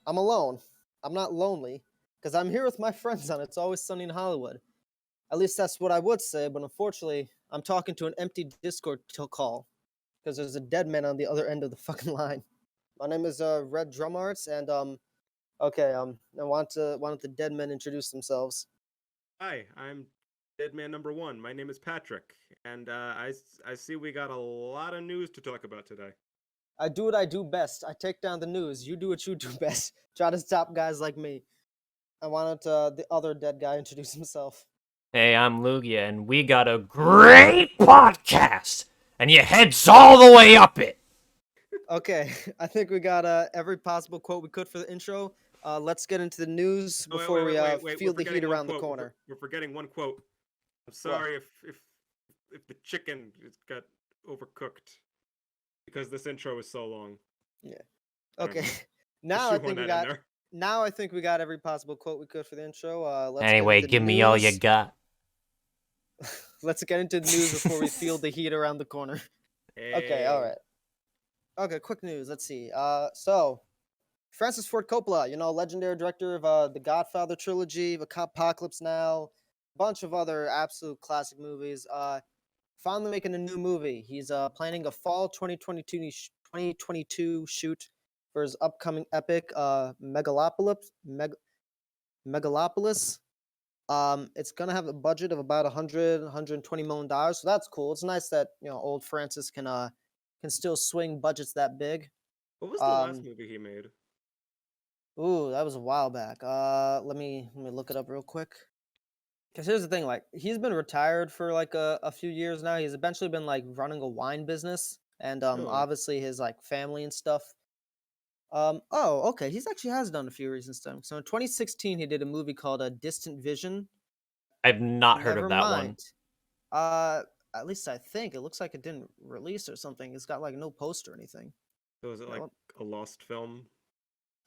I'm alone. I'm not lonely because I'm here with my friends on It's Always Sunny in Hollywood. At least that's what I would say, but unfortunately, I'm talking to an empty Discord call because there's a dead man on the other end of the fucking line. My name is Red Drum Arts, and okay, I want the dead men introduce themselves. Hi, I'm Dead Man Number One. My name is Patrick, and I see we got a lot of news to talk about today. I do what I do best. I take down the news. You do what you do best. Try to stop guys like me. I wanted the other dead guy introduce himself. Hey, I'm Lugia, and we got a great podcast, and your head's all the way up it. Okay, I think we got every possible quote we could for the intro. Let's get into the news Oh, before we wait. feel the heat around the Quote. corner. We're forgetting one quote. I'm What? sorry if the chicken got overcooked because this intro is so long. Yeah. I don't Okay. know. Now I Shoehorn think we that in got. there. Now I think we got every possible quote we could for the intro. Let's Anyway, get into give the me all you news. got. Let's get into the news before we feel the heat around the corner. Okay. All Hey. right. Okay. Quick news. Let's see. So Francis Ford Coppola, legendary director of the Godfather trilogy, the Apocalypse Now, bunch of other absolute classic movies. Finally making a new movie. He's planning a fall 2022 shoot for his upcoming epic Megalopolis. It's gonna have a budget of about 120 million dollars, so that's cool. It's nice that old Francis can still swing budgets that big. What was the last Um, movie he made? ooh, that was a while back. Let me look it up real quick. Because here's the thing, like he's been retired for like a few years now. He's eventually been like running a wine business, and Really? obviously his like family and stuff. Oh, okay, he's actually has done a few recent stuff. So in 2016, he did a movie called A Distant Vision. I've not heard of Never that one. mind. Uh, at least I think it looks like it didn't release or something. It's got like no poster or anything. So is it Yeah, like a lost film?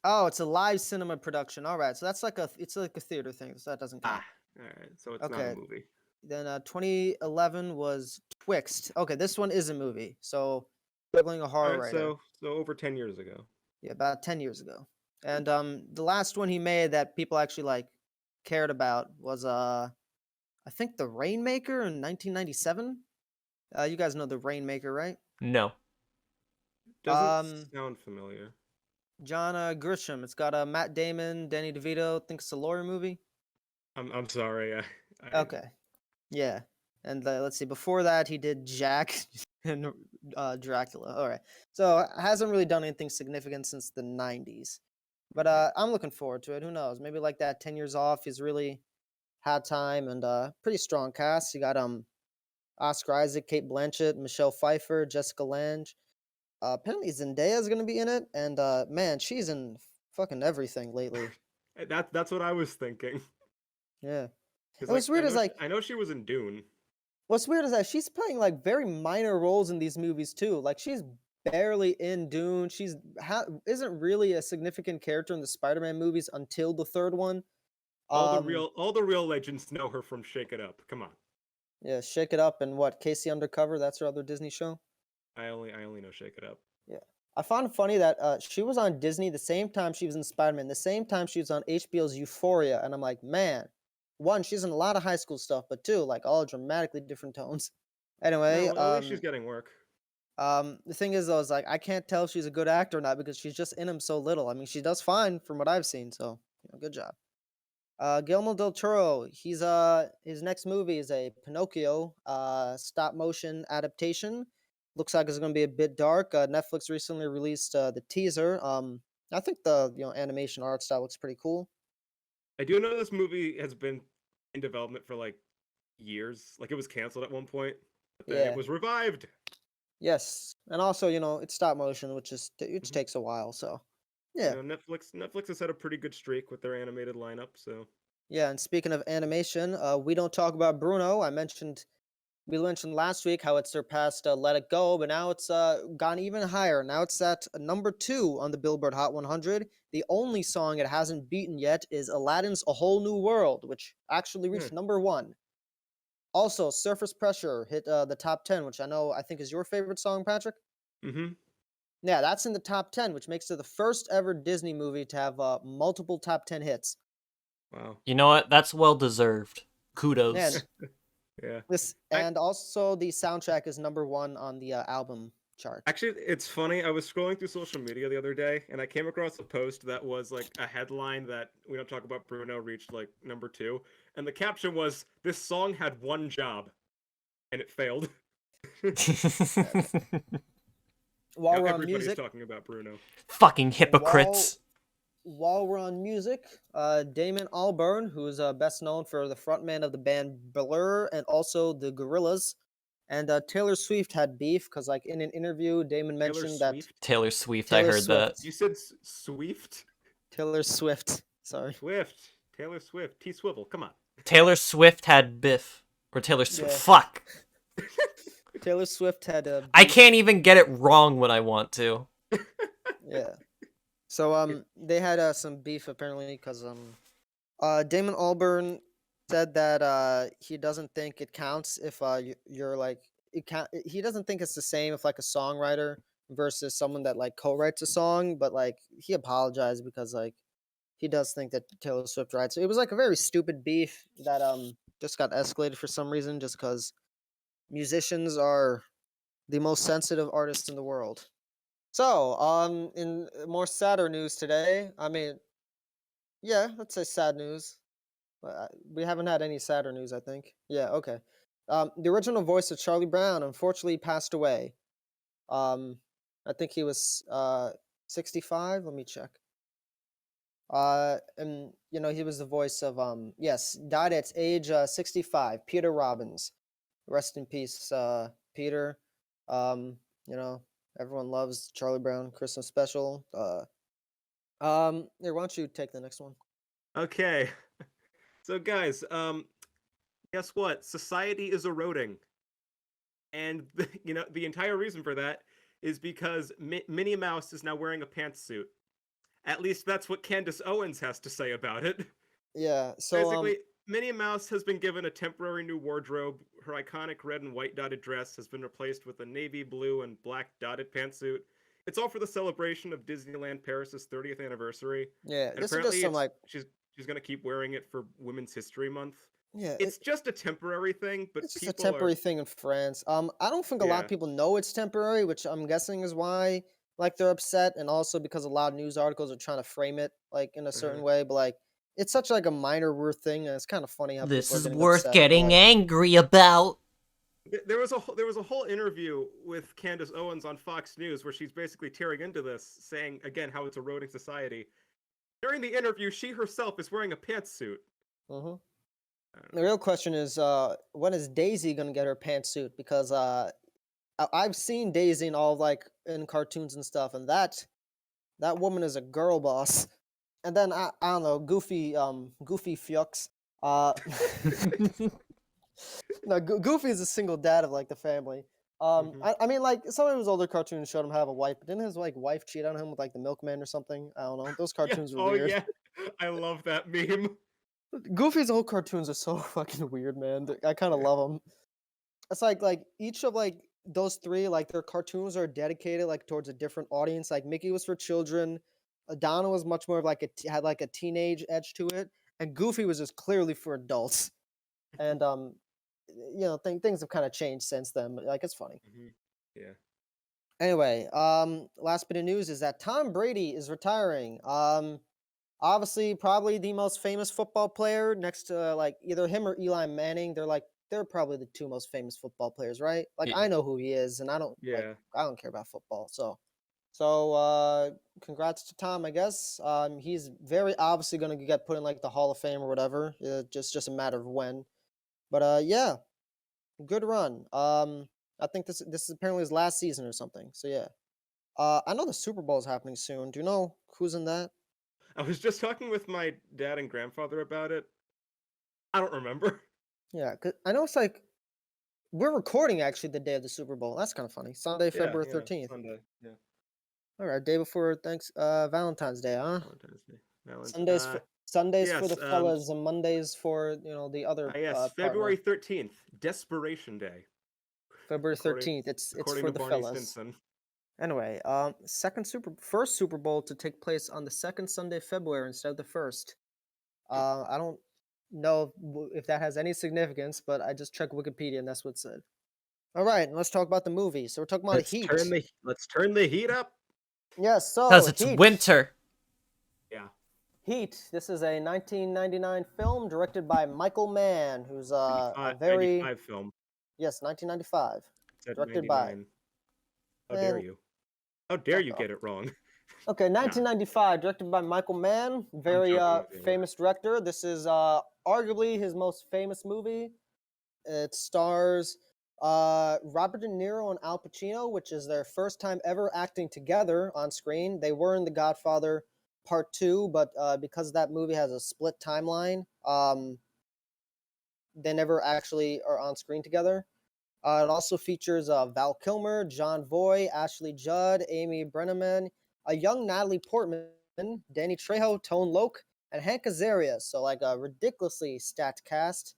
oh, it's a live cinema production. All right, so that's like it's like a theater thing, so that doesn't count. Ah, all right. So it's not a Okay, movie. then 2011 was Twixt. Okay, this one is a movie. So juggling a All horror right. writer. So over 10 years ago. Yeah, about 10 years ago. And the last one he made that people actually like cared about was I think The Rainmaker in 1997. You guys know The Rainmaker, right? No. Doesn't Um sound familiar. John Grisham. It's got Matt Damon, Danny DeVito. I think it's a lawyer movie. I'm sorry. I Okay. Yeah. And let's see. Before that, he did Jack and Dracula. All right. So hasn't really done anything significant since the '90s. But I'm looking forward to it. Who knows? Maybe like that 10 years off. He's really had time and pretty strong cast. You got Oscar Isaac, Kate Blanchett, Michelle Pfeiffer, Jessica Lange. Apparently Zendaya is gonna be in it, and man, she's in fucking everything lately. that's what I was thinking. Yeah. Because And like what's weird is like I know she was in Dune. what's weird is that she's playing like very minor roles in these movies too. Like she's barely in Dune. She's isn't really a significant character in the Spider-Man movies until the third one. Um, All the real legends know her from Shake It Up. Come on. yeah, Shake It Up and what Casey Undercover. That's her other Disney show. I only know Shake It Up. Yeah. I found it funny that she was on Disney the same time she was in Spider-Man, the same time she was on HBO's Euphoria, and I'm like, man, one, she's in a lot of high school stuff, but two, like all dramatically different tones. Anyway, Well, at least she's getting work. the thing is though, is like I can't tell if she's a good actor or not because she's just in him so little. I mean, she does fine from what I've seen, so good job. Guillermo del Toro, he's his next movie is a Pinocchio stop motion adaptation. Looks like it's gonna be a bit dark. Netflix recently released the teaser. I think the animation art style looks pretty cool. I do know this movie has been in development for like years. Like it was canceled at one point, but then it Yeah. was revived. Yes, and also it's stop motion, which Mhm. takes a while. So You yeah. know, Netflix has had a pretty good streak with their animated lineup. So Yeah, and speaking of animation, we don't talk about Bruno. We mentioned last week how it surpassed Let It Go, but now it's gone even higher. Now it's at number 2 on the Billboard Hot 100. The only song it hasn't beaten yet is Aladdin's A Whole New World, which actually yeah. reached number 1. Also, Surface Pressure hit the top 10, which I think is your favorite song, Patrick. Mm-hmm. Yeah, that's in the top 10, which makes it the first ever Disney movie to have multiple top 10 hits. Wow. You know what? That's well deserved. Kudos. Yeah. And also the soundtrack is #1 on the album chart. Actually, it's funny. I was scrolling through social media the other day, and I came across a post that was like a headline that "We Don't Talk About Bruno" reached like #2, and the caption was, "This song had one job, and it failed." While Now we're on everybody's music, talking about Bruno. Fucking hypocrites. while we're on music, Damon Albarn, who is best known for the frontman of the band Blur and also the Gorillaz, and Taylor Swift had beef because, like, in an interview, Damon Taylor mentioned that Swift? Taylor Swift, I Taylor heard that. Swift. You said Swift? Taylor Swift. Sorry. Swift. Taylor Swift. T Swivel. Come on. Taylor Swift had Biff. Or Taylor Swift. Yeah. Fuck. Taylor Swift had I beef. can't even get it wrong when I want to. Yeah. So they had some beef apparently because Damon Albarn said that he doesn't think it counts if you're like he doesn't think it's the same if like a songwriter versus someone that like co-writes a song, but like he apologized because like he does think that Taylor Swift writes. It was like a very stupid beef that just got escalated for some reason just because musicians are the most sensitive artists in the world. So, in more sadder news today, I mean, yeah, let's say sad news. We haven't had any sadder news, I think. Yeah, okay. The original voice of Charlie Brown unfortunately passed away. Um, I think he was 65. Let me check. And you know, he was the voice of yes, died at age 65. Peter Robbins. Rest in peace, Peter. You know, everyone loves Charlie Brown Christmas special. Here, why don't you take the next one? Okay. So guys, guess what? Society is eroding. And you know, the entire reason for that is because Minnie Mouse is now wearing a pantsuit. At least that's what Candace Owens has to say about it. Yeah. So Basically, Minnie Mouse has been given a temporary new wardrobe. Her iconic red and white dotted dress has been replaced with a navy blue and black dotted pantsuit. It's all for the celebration of Disneyland Paris's 30th anniversary. yeah, And this is apparently just some like she's gonna keep wearing it for Women's History Month. yeah, It's just a temporary thing, but it's just a people are temporary thing in France. I don't think a lot yeah. of people know it's temporary, which I'm guessing is why like they're upset, and also because a lot of news articles are trying to frame it like in a certain Uh-huh. way. But like, it's such like a minor weird thing, and it's kind of funny how This people are is getting worth upset. But, getting like, angry about. There was a whole interview with Candace Owens on Fox News where she's basically tearing into this, saying again how it's eroding society. During the interview, she herself is wearing a pantsuit. mhm. I don't The know. real question is, when is Daisy gonna get her pantsuit? Because I've seen Daisy in all like in cartoons and stuff, and that woman is a girl boss. And then I don't know, Goofy Fucks. Uh, no, Goofy is a single dad of like the family. Mhm. I mean, like some of his older cartoons showed him have a wife, but didn't his like wife cheat on him with like the milkman or something? I don't know. Those Yeah. cartoons were Oh weird. yeah. I love that meme. Goofy's old cartoons are so fucking weird, man. I kind of Yeah. love them. It's like each of like those three, like their cartoons are dedicated like towards a different audience. Like Mickey was for children, Donna was much more of like had like a teenage edge to it, and Goofy was just clearly for adults. And you know, things have kind of changed since then. But, like it's funny. Mhm. Yeah. Anyway, last bit of news is that Tom Brady is retiring. Obviously, probably the most famous football player next to like either him or Eli Manning. They're probably the two most famous football players, right? Like Ye- I know who he is, and Yeah. I don't care about football. So congrats to Tom, I guess. He's very obviously gonna get put in like the Hall of Fame or whatever. Just a matter of when. But yeah, good run. I think this is apparently his last season or something. So yeah. I know the Super Bowl is happening soon. Do you know who's in that? I was just talking with my dad and grandfather about it. I don't remember. Yeah, 'cause I know it's like we're recording actually the day of the Super Bowl. That's kind of funny. Sunday, Yeah, February yeah, 13th. Sunday. Yeah, All right, day before Valentine's Day, huh? Valentine's Day. Valentine's. Sundays for Yes. the fellas and Mondays for, you know, the other Yes. partner. February 13th, Desperation Day, February according 13th. It's according for to the Barney fellas. Stinson. Anyway, first Super Bowl to take place on the second Sunday of February instead of the first. I don't know if that has any significance, but I just checked Wikipedia and that's what it said. All right, let's talk about the movie. So we're talking about Heat. Let's turn the heat up. Yes, Because so it's Heat. winter. Yeah. Heat. This is a 1999 film directed by Michael Mann, who's a 95 film. Yes, 1995. Said Directed by 99. How dare and you? How dare fuck you off. get it wrong? Okay, 1995, directed by Michael Mann, very joking with you. famous director. This is arguably his most famous movie. It stars Robert De Niro and Al Pacino, which is their first time ever acting together on screen. They were in The Godfather Part 2, but because that movie has a split timeline, they never actually are on screen together. It also features Val Kilmer, John Voight, Ashley Judd, Amy Brenneman, a young Natalie Portman, Danny Trejo, Tone Loc, and Hank Azaria. So like a ridiculously stacked cast,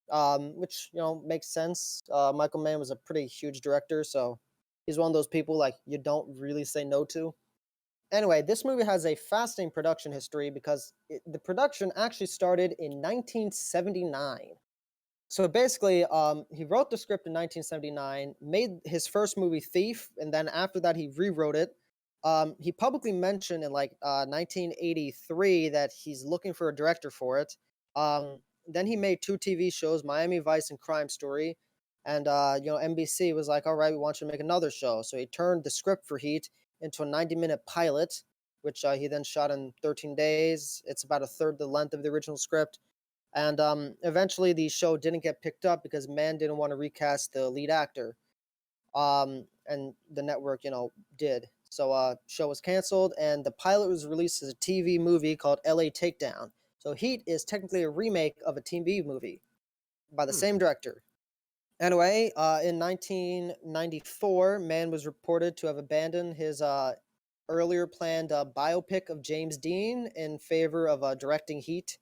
which makes sense. Michael Mann was a pretty huge director, so he's one of those people like you don't really say no to. Anyway, this movie has a fascinating production history because the production actually started in 1979. So basically, he wrote the script in 1979, made his first movie Thief, and then after that he rewrote it. He publicly mentioned in 1983 that he's looking for a director for it. Then he made 2 TV shows, Miami Vice and Crime Story, and NBC was like, "All right, we want you to make another show." So he turned the script for Heat into a 90-minute pilot, which he then shot in 13 days. It's about a third the length of the original script. And eventually the show didn't get picked up because Mann didn't want to recast the lead actor. And the network, did. So show was canceled and the pilot was released as a TV movie called LA Takedown. So Heat is technically a remake of a TV movie by the same director. Anyway, in 1994, Mann was reported to have abandoned his earlier planned biopic of James Dean in favor of directing Heat.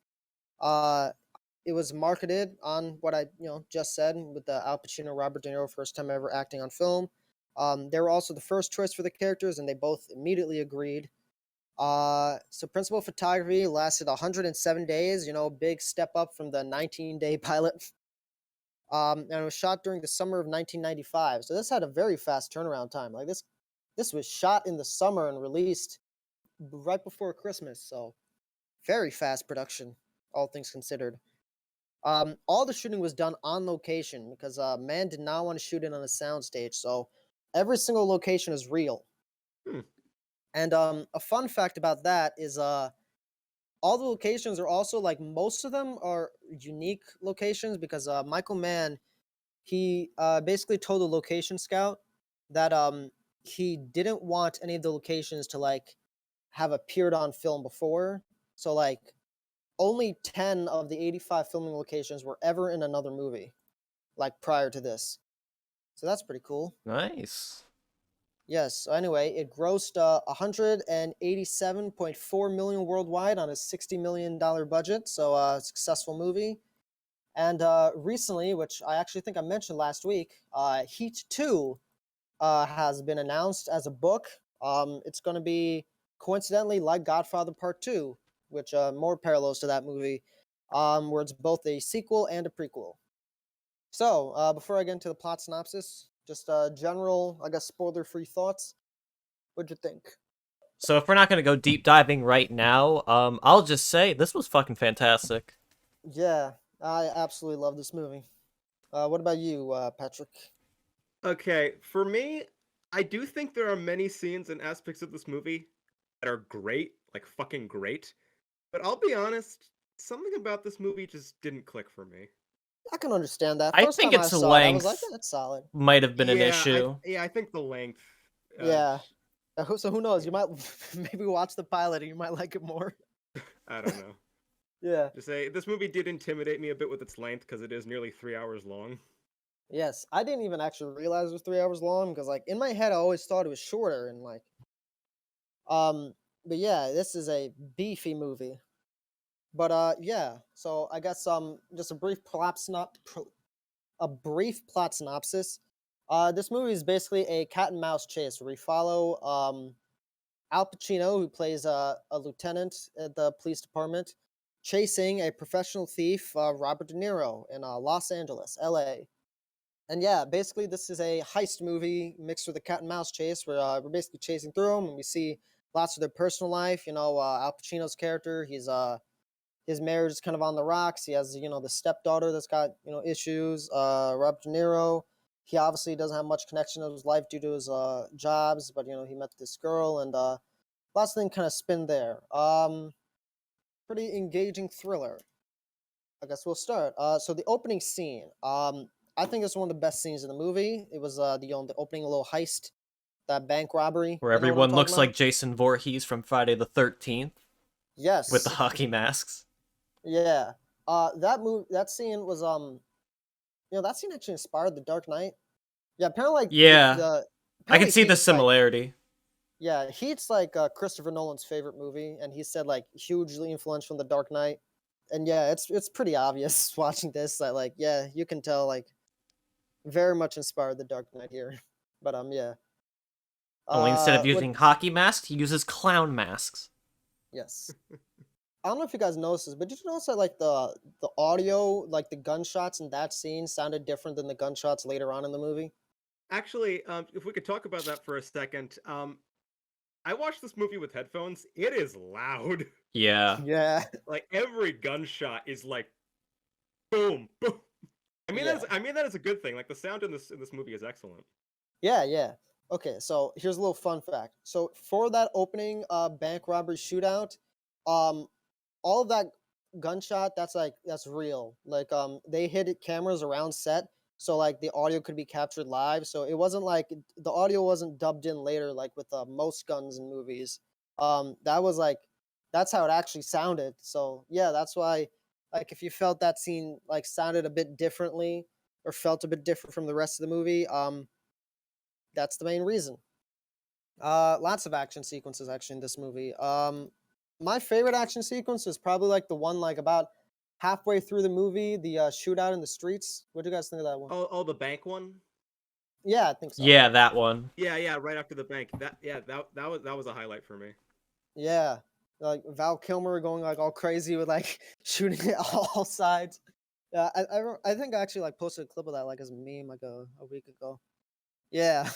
It was marketed on what I just said with the Al Pacino, Robert De Niro, first time ever acting on film. They were also the first choice for the characters, and they both immediately agreed. So principal photography lasted 107 days. Big step up from the 19-day pilot. And it was shot during the summer of 1995. So this had a very fast turnaround time. Like this was shot in the summer and released right before Christmas. So very fast production, all things considered. All the shooting was done on location because Mann did not want to shoot it on a soundstage. So every single location is real. And a fun fact about that is all the locations are also most of them are unique locations because Michael Mann, he basically told the location scout that he didn't want any of the locations to have appeared on film before. So only 10 of the 85 filming locations were ever in another movie, prior to this. So that's pretty cool. Nice. Yes. So anyway, it grossed 187.4 million worldwide on a $60 million budget. So successful movie. And recently, which I actually think I mentioned last week, Heat 2 has been announced as a book. It's going to be coincidentally like Godfather Part 2, which more parallels to that movie, where it's both a sequel and a prequel. So, before I get into the plot synopsis, just general, I guess, spoiler-free thoughts. What'd you think? So if we're not going to go deep diving right now, I'll just say this was fucking fantastic. Yeah, I absolutely love this movie. What about you, Patrick? Okay, for me, I do think there are many scenes and aspects of this movie that are great, like fucking great. But I'll be honest, something about this movie just didn't click for me. I can understand that. I First think time I its saw it, I was like, length that's solid. might have been an issue. I think the length. Yeah. So who knows? You might maybe watch the pilot and you might like it more. I don't know. Yeah. To say this movie did intimidate me a bit with its length because it is nearly 3 hours long. Yes, I didn't even actually realize it was 3 hours long because in my head I always thought it was shorter and but yeah, this is a beefy movie. But yeah, so I guess just a brief plot synopsis. This movie is basically a cat and mouse chase where we follow Al Pacino, who plays a lieutenant at the police department, chasing a professional thief, Robert De Niro, in Los Angeles, LA. And yeah, basically, this is a heist movie mixed with a cat and mouse chase where we're basically chasing through them and we see lots of their personal life. Al Pacino's character, his marriage is kind of on the rocks. He has, the stepdaughter that's got, issues. Robert De Niro, he obviously doesn't have much connection to his life due to his jobs, but, he met this girl and lots of things kind of spin there. Pretty engaging thriller. I guess we'll start. So the opening scene, I think it's one of the best scenes in the movie. It was the opening little heist, that bank robbery. Where You know what I'm everyone talking looks about? like Jason Voorhees from Friday the 13th Yes. with the hockey masks. Yeah. That scene was that scene actually inspired The Dark Knight. Yeah, apparently like Yeah. I apparently can see the Heat's, like, similarity. yeah, Heat's like Christopher Nolan's favorite movie, and he said like hugely influential in The Dark Knight. And yeah, it's pretty obvious watching this that like yeah, you can tell like very much inspired The Dark Knight here. But yeah. Only instead of What using hockey masks, he uses clown masks. yes. I don't know if you guys noticed this, but did you notice that like the audio, like the gunshots in that scene sounded different than the gunshots later on in the movie? Actually, if we could talk about that for a second, I watched this movie with headphones. It is loud. Yeah. Yeah. Like every gunshot is like boom, boom. Yeah. That is a good thing. Like the sound in this movie is excellent. Yeah. Okay, so here's a little fun fact. So for that opening bank robbery shootout, um all of that gunshot that's real. Like they hid cameras around set so like the audio could be captured live. So it wasn't like the audio wasn't dubbed in later like with most guns in movies. That was like that's how it actually sounded. So yeah, that's why like if you felt that scene like sounded a bit differently or felt a bit different from the rest of the movie, that's the main reason. Lots of action sequences actually in this movie. My favorite action sequence is probably like the one like about halfway through the movie, the shootout in the streets. What do you guys think of that one? Oh, the bank one. Yeah, I think so. Yeah, that one. Yeah, right after the bank. That was a highlight for me. Yeah, like Val Kilmer going like all crazy with like shooting at all sides. Yeah, I think I actually like posted a clip of that like as a meme like a week ago. Yeah.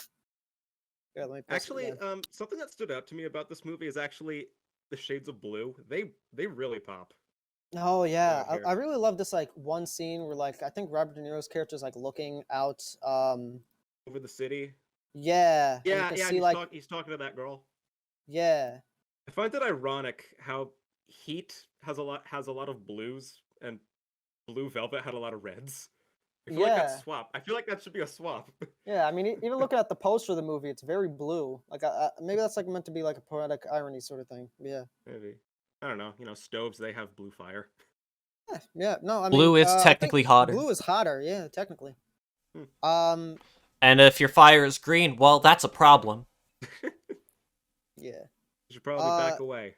Yeah, let me post it Actually, again. something that stood out to me about this movie is actually the shades of blue. They really pop Oh yeah, out here I really love this like one scene where like I think Robert De Niro's character is like looking out. over the city. Yeah, and you Yeah, can yeah, see like he's talking to that girl. yeah, I find it ironic how Heat has a lot of blues and Blue Velvet had a lot of reds. I feel like that's yeah, swap. I feel like that should be a swap. yeah. I mean, even looking at the poster of the movie, it's very blue. Like, maybe that's like meant to be like a poetic irony sort of thing. Yeah, Maybe. I don't know. Stoves, they have blue fire. yeah. No, I mean, Blue is I think technically hotter. blue is hotter. Yeah, technically. Hmm. And if your fire is green, well, that's a problem. Yeah. You should probably back away.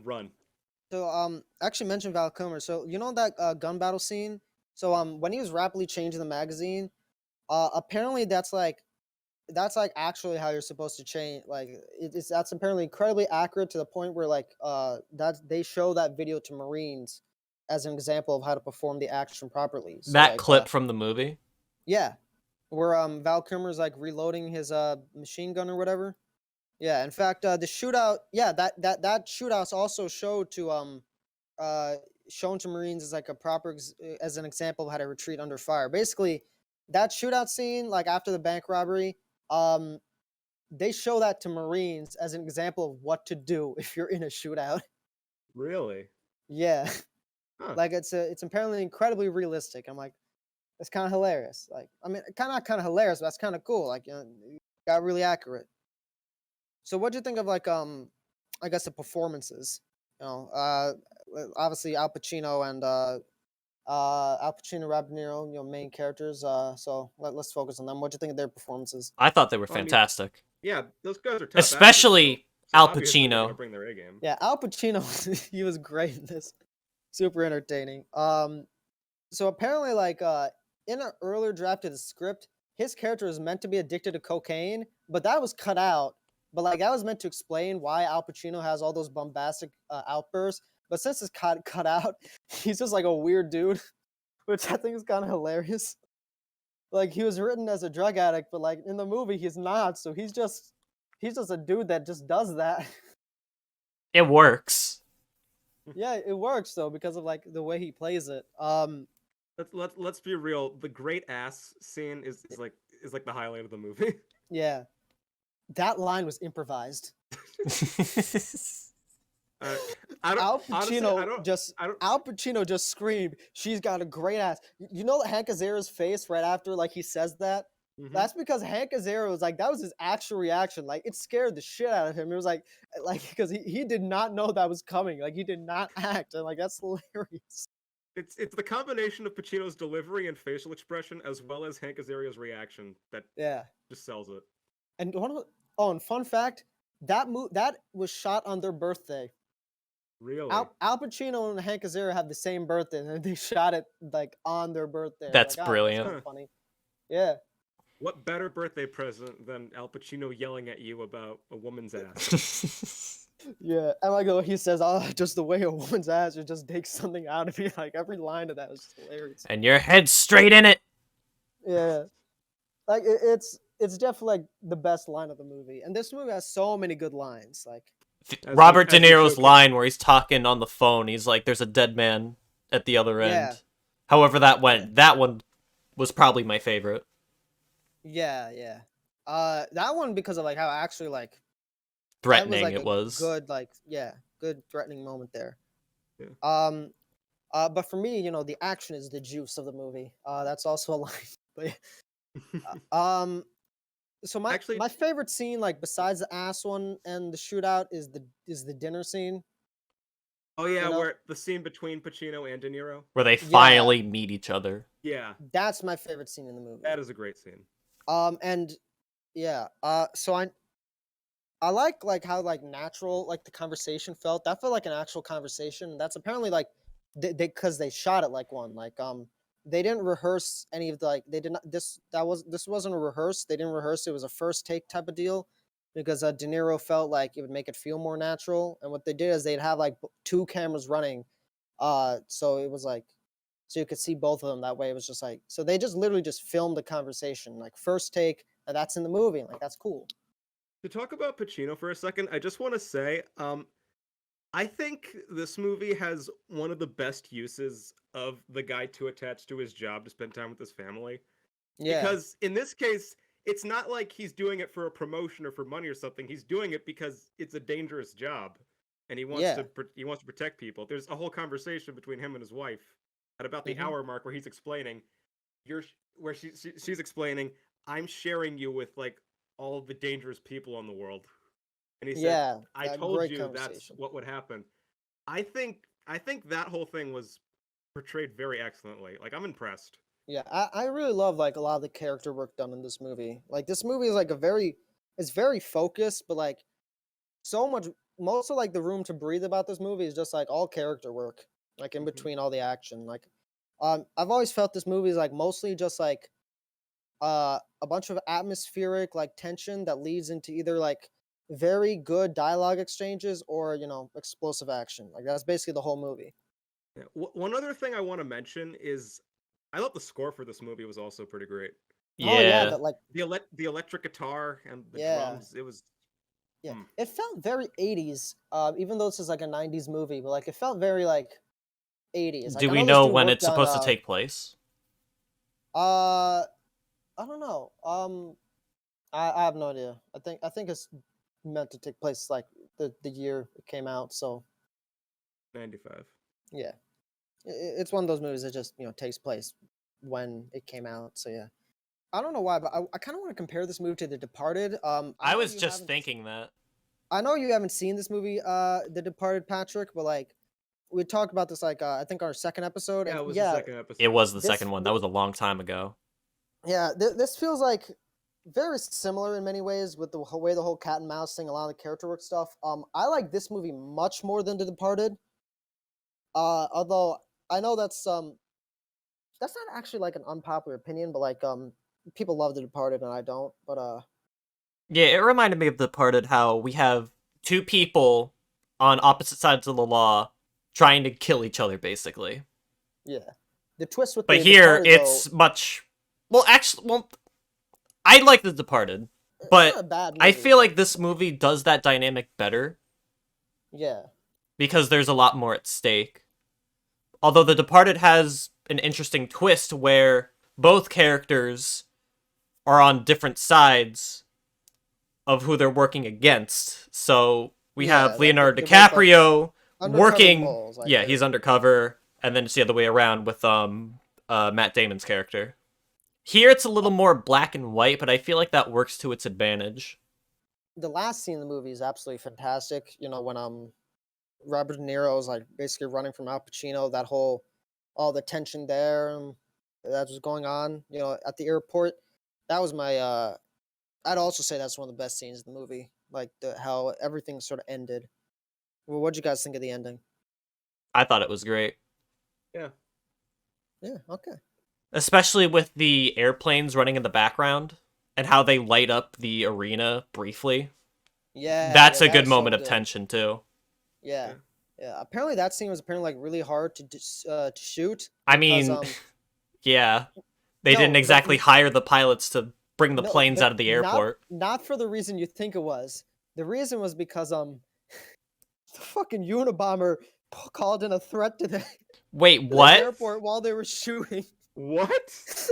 Run. So, actually mentioned Val Kilmer. So, you know that gun battle scene? So, when he was rapidly changing the magazine, apparently that's like actually how you're supposed to change. Like, that's apparently incredibly accurate to the point where like that they show that video to Marines as an example of how to perform the action properly. So, That like, clip from the movie? yeah, where Val Kilmer's like reloading his machine gun or whatever. Yeah, in fact, the shootout, yeah, that shootout's also showed to shown to Marines as like a as an example of how to retreat under fire. Basically, that shootout scene, like after the bank robbery, um, they show that to Marines as an example of what to do if you're in a shootout. Really? Yeah, Huh. like it's apparently incredibly realistic. I'm like, it's kind of hilarious. Like, I mean, kind of hilarious, but that's kind of cool. Like, got really accurate. So, what do you think of like I guess the performances? Obviously Al Pacino and Al Pacino, Robert De Niro, main characters. So let's focus on them. What do you think of their performances? I thought they were Well, I mean, fantastic. Yeah, those guys are top actors, Especially so Al obviously they're gonna Pacino. bring their A game. Yeah, Al Pacino, he was great in this. Super entertaining. So apparently, like in an earlier draft of the script, his character was meant to be addicted to cocaine, but that was cut out. But like that was meant to explain why Al Pacino has all those bombastic outbursts. But since it's cut out, he's just like a weird dude, which I think is kind of hilarious. Like he was written as a drug addict, but like in the movie he's not. So he's just a dude that just does that. It works. Yeah, it works though because of like the way he plays it. Let's be real. The great ass scene is like the highlight of the movie. Yeah, that line was improvised. Al Pacino just screamed, "She's got a great ass." You know Hank Azera's face right after like he says that? Mhm. That's because Hank Azaria was like, that was his actual reaction. Like it scared the shit out of him. It was like because he did not know that was coming. Like he did not act. And like that's hilarious. It's the combination of Pacino's delivery and facial expression as well as Hank Azaria's reaction that Yeah. just sells it. And and fun fact, that was shot on their birthday. Really? Al Pacino and Hank Azaria have the same birthday, and they shot it like on their birthday. That's like, brilliant. That's funny. Yeah. What better birthday present than Al Pacino yelling at you about a woman's ass? Yeah, and like he says, "Oh, just the way a woman's ass would just take something out of me." Like every line of that was just hilarious. And your head's straight in it. Yeah, like it's definitely like the best line of the movie, and this movie has so many good lines. Like Robert De Niro's line where he's talking on the phone, he's like, "There's a dead man at the other end." Yeah. However that went, that one was probably my favorite. Yeah. That one because of like how actually like threatening like it was. Good, like good threatening moment there. Yeah. But for me, the action is the juice of the movie. That's also a line. But so my favorite scene, like besides the ass one and the shootout, is the dinner scene. Oh yeah, where the scene between Pacino and De Niro, where they finally meet each other. Yeah, that's my favorite scene in the movie. That is a great scene. And yeah, so I like how like natural like the conversation felt. That felt like an actual conversation. That's apparently like because they shot it like one. Like they didn't rehearse any of the like they did not this wasn't a rehearse. They didn't rehearse. It was a first take type of deal because De Niro felt like it would make it feel more natural. And what they did is they'd have like two cameras running, so it was like so you could see both of them that way. It was just like so they just literally just filmed the conversation like first take. And that's in the movie. And like that's cool. To talk about Pacino for a second, I just want to say, I think this movie has one of the best uses of the guy too attached to his job to spend time with his family. Yeah. Because in this case, it's not like he's doing it for a promotion or for money or something. He's doing it because it's a dangerous job, and he wants to protect people. There's a whole conversation between him and his wife at about the hour mark where he's explaining, she's explaining, "I'm sharing you with like all of the dangerous people in the world." And he said, "I told you that's what would happen." I think that whole thing was portrayed very excellently. Like I'm impressed. Yeah, I really love like a lot of the character work done in this movie. Like this movie is like it's very focused, but like so much most of like the room to breathe about this movie is just like all character work, like in between all the action. Like I've always felt this movie is like mostly just like a bunch of atmospheric like tension that leads into either like very good dialogue exchanges or explosive action. Like that's basically the whole movie. Yeah. One other thing I want to mention is I thought the score for this movie was also pretty great. Yeah, oh, yeah, that, like the electric guitar and the drums. It was it felt very 80s. Even though this is like a 90s movie, but like it felt very like 80s. Like, do we know when it's supposed to take place? I don't know. I have no idea. I think it's meant to take place like the year it came out. So 95. Yeah, it's one of those movies that just takes place when it came out. So yeah, I don't know why, but I kind of want to compare this movie to The Departed. I was just thinking that. I know you haven't seen this movie, The Departed, Patrick, but like we talked about this like I think our second episode. Yeah, it was the second episode. It was the second one. That was a long time ago. Yeah, this feels like very similar in many ways with the way the whole cat and mouse thing, a lot of the character work stuff. I like this movie much more than The Departed. Although I know that's not actually like an unpopular opinion, but like people love The Departed and I don't, but Yeah, it reminded me of The Departed, how we have two people on opposite sides of the law trying to kill each other, basically. yeah. The twist with But The here, Departed, it's though, much... Well, actually, I like The Departed, it's not but a bad I movie, feel but like this movie does that dynamic better yeah. because there's a lot more at stake. Although The Departed has an interesting twist where both characters are on different sides of who they're working against. So we Yeah, have like Leonardo they're both like DiCaprio undercover working. moles, like Yeah, he's undercover, and then it's the other way around with Matt Damon's character. Here it's a little more black and white, but I feel like that works to its advantage. the last scene in the movie is absolutely fantastic. You know, when Robert De Niro is like basically running from Al Pacino, that whole all the tension there that was going on, you know, at the airport. That was my I'd also say that's one of the best scenes in the movie. Like the how everything sort of ended. Well, what'd you guys think of the ending? I thought it was great. Yeah. Yeah, okay. Especially with the airplanes running in the background and how they light up the arena briefly. Yeah, That's yeah, a that good was so moment of good. tension too. Yeah, Yeah. yeah. Apparently, that scene was apparently like really hard to shoot I because mean, yeah, they didn't no, but exactly hire the pilots to bring the no, planes but out of the not airport. not for the reason you think it was. The reason was because the fucking Unabomber called in a threat to the Wait, to the what? airport while they were shooting. What?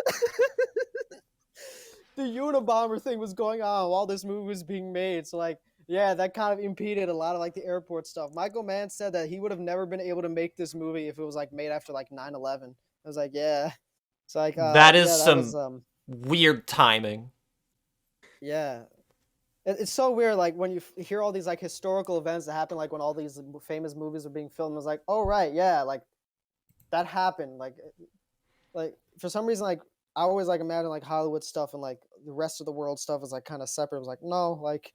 The Unabomber thing was going on while this movie was being made. So like, yeah, that kind of impeded a lot of like the airport stuff. Michael Mann said that he would have never been able to make this movie if it was like made after like 9/11. I was like, yeah. It's like, That is yeah, that was some weird timing. yeah. It's so weird, like when you hear all these like historical events that happen, like when all these famous movies are being filmed. It's like, oh right, yeah, like that happened. Like for some reason, like I always like imagine like Hollywood stuff and like the rest of the world stuff is like kind of separate. It was like no, like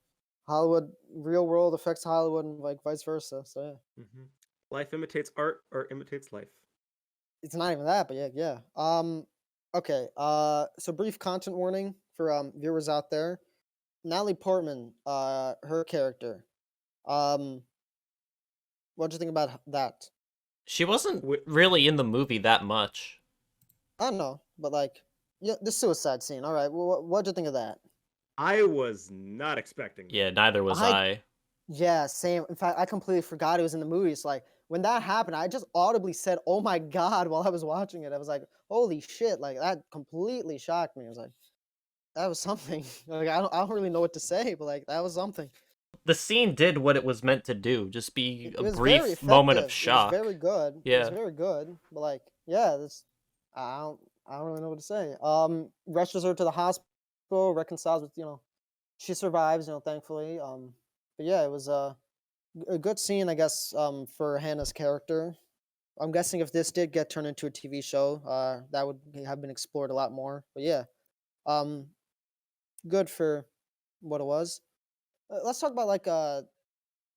Hollywood, real world affects Hollywood and like vice versa. So yeah, Life imitates art, art imitates life. it's not even that, but yeah, yeah. Okay. So brief content warning for viewers out there. Natalie Portman, her character. Um, what'd you think about that? She wasn't Wh- really in the movie that much. I don't know, but like, yeah, the suicide scene. All right, well, what'd you think of that? I was not expecting that. Yeah, neither was I I. Yeah, same. In fact, I completely forgot it was in the movie. So like when that happened, I just audibly said, "Oh my god!" while I was watching it. I was like, "Holy shit!" Like that completely shocked me. I was like, "That was something." Like I don't really know what to say, but like that was something. The scene did what it was meant to do, just be It a was very brief moment of effective. It was very shock. good. It was Yeah. very good. But like, yeah, this I don't really know what to say. Rushes her to the hospital, reconciles with she survives. Thankfully. But yeah, it was a good scene, I guess, for Hannah's character. I'm guessing if this did get turned into a TV show, that would have been explored a lot more. But yeah, um, good for what it was. Let's talk about like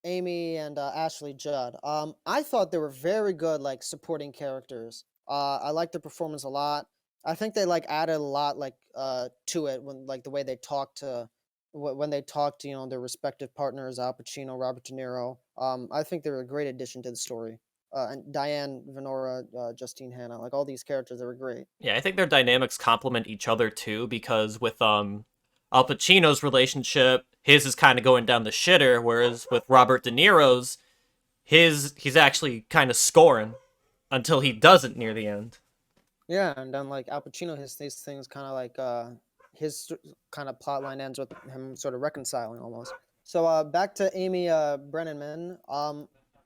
Amy and Ashley Judd. I thought they were very good, like supporting characters. I liked their performance a lot. I think they like added a lot, like to it when like the way they talked to when they talked to their respective partners, Al Pacino, Robert De Niro. I think they were a great addition to the story. And Diane Venora, Justine Hanna, like all these characters, they were great. Yeah, I think their dynamics complement each other too, because with Al Pacino's relationship, his is kind of going down the shitter, whereas with Robert De Niro's, he's actually kind of scoring until he doesn't near the end. Yeah, and then like Al Pacino, his things kind of like his kind of plot line ends with him sort of reconciling almost. So back to Amy Brenneman.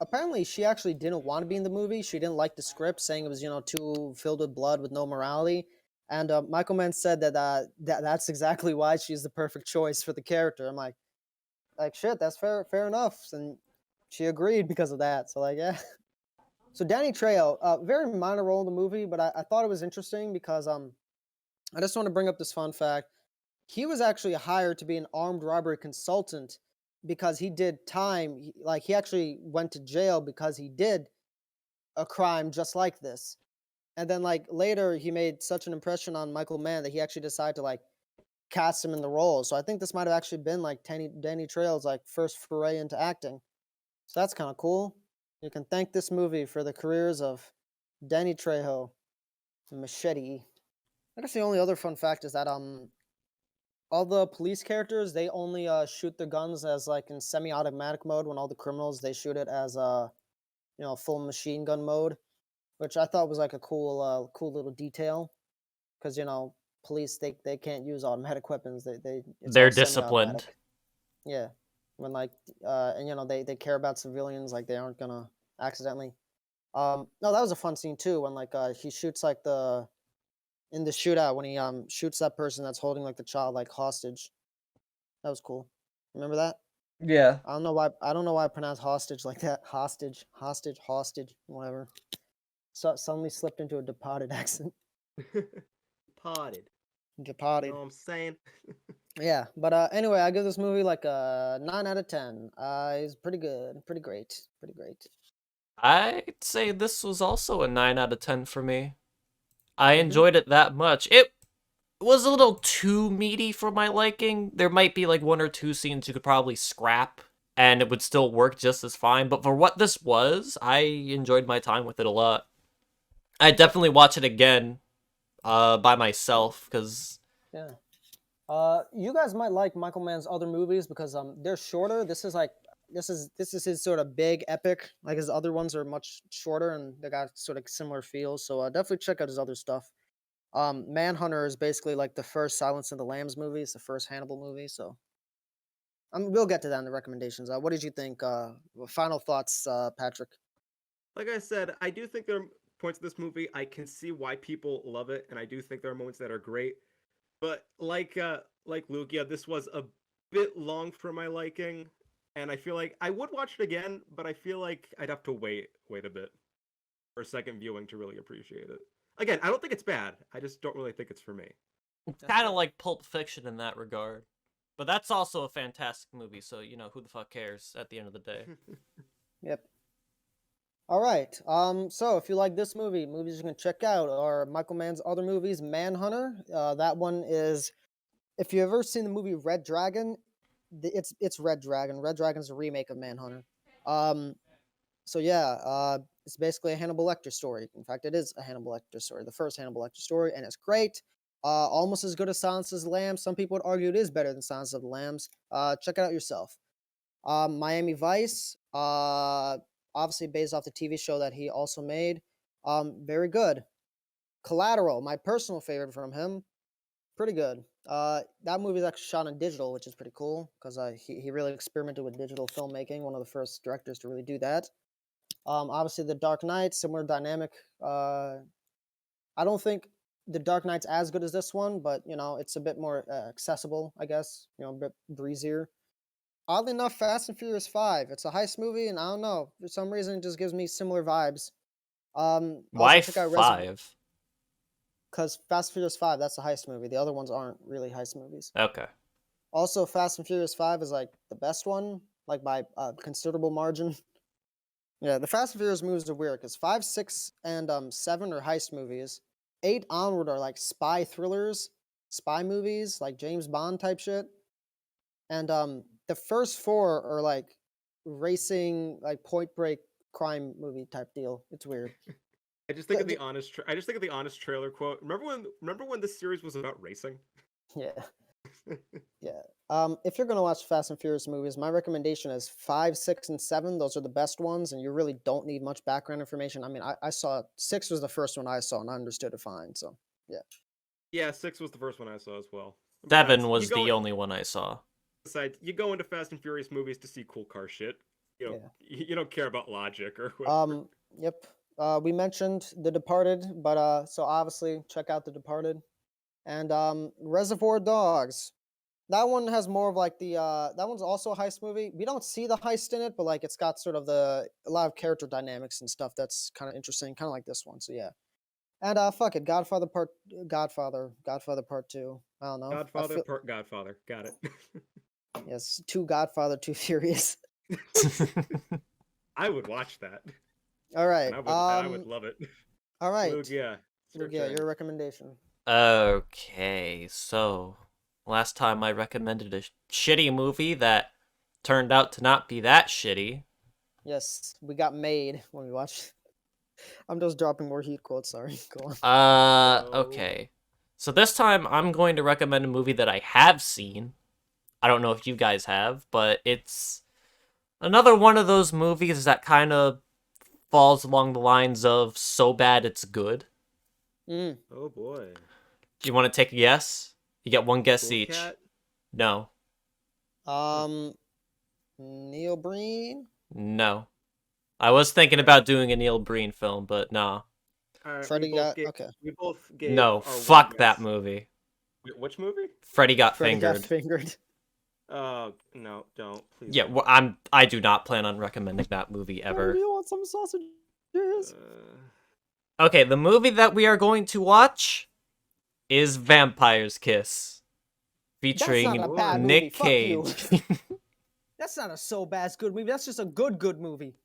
Apparently she actually didn't want to be in the movie. She didn't like the script, saying it was too filled with blood with no morality. And Michael Mann said that's exactly why she's the perfect choice for the character. I'm like shit, that's fair enough, and she agreed because of that. So like yeah. So Danny Trejo, very minor role in the movie, but I thought it was interesting because I just want to bring up this fun fact. He was actually hired to be an armed robbery consultant because he did time. Like he actually went to jail because he did a crime just like this. And then like later he made such an impression on Michael Mann that he actually decided to like cast him in the role. So I think this might have actually been like Danny Trejo's like first foray into acting. So that's kind of cool. You can thank this movie for the careers of Danny Trejo and Machete. I guess the only other fun fact is that all the police characters, they only shoot the guns as like in semi-automatic mode, when all the criminals, they shoot it as full machine gun mode, which I thought was like a cool little detail, because police, they can't use automatic weapons. They it's They're all disciplined. semi-automatic. Yeah, when like and they care about civilians, like they aren't gonna accidentally. No, that was a fun scene too, when like he shoots like in the shootout, when he shoots that person that's holding like the child like hostage. That was cool. Remember that? Yeah. I don't know why I pronounce hostage like that. Hostage, whatever. So suddenly slipped into a departed accent. Potted. You Departed. know what I'm saying? Yeah, but anyway, I give this movie like a 9 out of 10. It's pretty good, pretty great. I'd say this was also a 9 out of 10 for me. I Mhm. enjoyed it that much. It was a little too meaty for my liking. There might be like one or two scenes you could probably scrap and it would still work just as fine, but for what this was, I enjoyed my time with it a lot. I'd definitely watch it again by myself, because Yeah. You guys might like Michael Mann's other movies because they're shorter. This is his sort of big epic. Like his other ones are much shorter and they got sort of similar feels. So definitely check out his other stuff. Manhunter is basically like the first Silence of the Lambs movie. It's the first Hannibal movie. So we'll get to that in the recommendations. What did you think? Final thoughts, Patrick? Like I said, I do think there are points of this movie I can see why people love it, and I do think there are moments that are great. But like Luke, yeah, this was a bit long for my liking, and I feel like I would watch it again, but I feel like I'd have to wait a bit for a second viewing to really appreciate it. Again, I don't think it's bad. I just don't really think it's for me. it's kind of like Pulp Fiction in that regard. But that's also a fantastic movie, so who the fuck cares at the end of the day. Yep. All right. So if you like this movie, movies you can check out are Michael Mann's other movies. Manhunter. That one is, if you've ever seen the movie Red Dragon, it's Red Dragon. Red Dragon's a remake of Manhunter. So yeah, it's basically a Hannibal Lecter story. In fact, it is a Hannibal Lecter story, the first Hannibal Lecter story, and it's great. Almost as good as Silence of the Lambs. Some people would argue it is better than Silence of the Lambs. Check it out yourself. Miami Vice, obviously based off the TV show that he also made. Very good. Collateral, my personal favorite from him. Pretty good. That movie is actually shot on digital, which is pretty cool because he really experimented with digital filmmaking. One of the first directors to really do that. Obviously, The Dark Knight, similar dynamic. I don't think The Dark Knight's as good as this one, but it's a bit more accessible, I guess. A bit breezier. Oddly enough, Fast and Furious 5. It's a heist movie, and I don't know, for some reason, it just gives me similar vibes. Also Why check out 5? because Fast and Furious 5, that's a heist movie. The other ones aren't really heist movies. Okay. Also, Fast and Furious 5 is like the best one, like by a considerable margin. Yeah, the Fast and Furious movies are weird because 5, 6, and 7 are heist movies. 8 onward are like spy thrillers, spy movies, like James Bond type shit. And the first 4 are like racing, like Point Break crime movie type deal. It's weird. I just think of the honest. I just think of the honest trailer quote. Remember when this series was about racing? Yeah. Yeah. If you're gonna watch Fast and Furious movies, my recommendation is 5, 6, and 7. Those are the best ones, and you really don't need much background information. I mean, I saw 6 was the first one I saw, and I understood it fine. So yeah. Yeah, 6 was the first one I saw as well. 7 was the only one I saw. Besides, you go into Fast and Furious movies to see cool car shit. You don't care about logic or whatever. Yep. We mentioned The Departed, but so obviously check out The Departed. And Reservoir Dogs. That one has more of like that one's also a heist movie. We don't see the heist in it, but like it's got sort of a lot of character dynamics and stuff that's kind of interesting, kind of like this one. So yeah. And fuck it, Godfather Part 2. I don't know. Godfather. Got it. Yes, 2 Godfather, 2 Furious. I would watch that. All right. I would love it. All right. Luke, yeah. It's Luke, your yeah, turn. your recommendation. Okay, so last time I recommended a shitty movie that turned out to not be that shitty. Yes, we got made when we watched. I'm just dropping more heat quotes. Sorry. Go on. Okay. So this time I'm going to recommend a movie that I have seen. I don't know if you guys have, but it's another one of those movies that kind of falls along the lines of so bad it's good. Mm. Oh boy. Do you want to take a guess? You get one guess Cool each. Cat? No. Neil Breen. No. I was thinking about doing a Neil Breen film, but nah. All right, Freddie got okay. we both gave No, our fuck one that guess. movie. Wait, which movie? Freddy Got Freddie Fingered. got fingered. No, don't. Please Yeah, don't. well, I do not plan on recommending that movie Oh, ever. do you want some sausages? Okay, the movie that we are going to watch is Vampire's Kiss, featuring That's not a bad Nick movie. Fuck you. Cage. That's not a so bad it's good movie. That's just a good movie.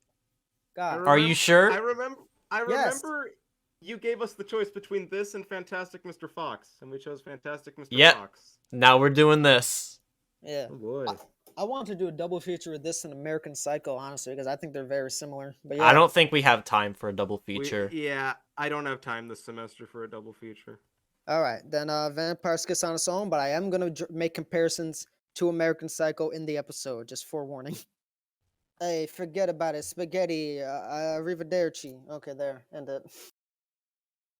God. Are you sure? I remember Yes. you gave us the choice between this and Fantastic Mr. Fox, and we chose Fantastic Mr. Yep. Fox. Now we're doing this. Yeah. Oh boy. I want to do a double feature with this and American Psycho, honestly, because I think they're very similar. But yeah. I don't think we have time for a double feature. Yeah, I don't have time this semester for a double feature. All right, then Vampire's Kiss on its own, but I am gonna make comparisons to American Psycho in the episode. Just forewarning. Hey, forget about it. Spaghetti. Arrivederci. Okay, there. End it.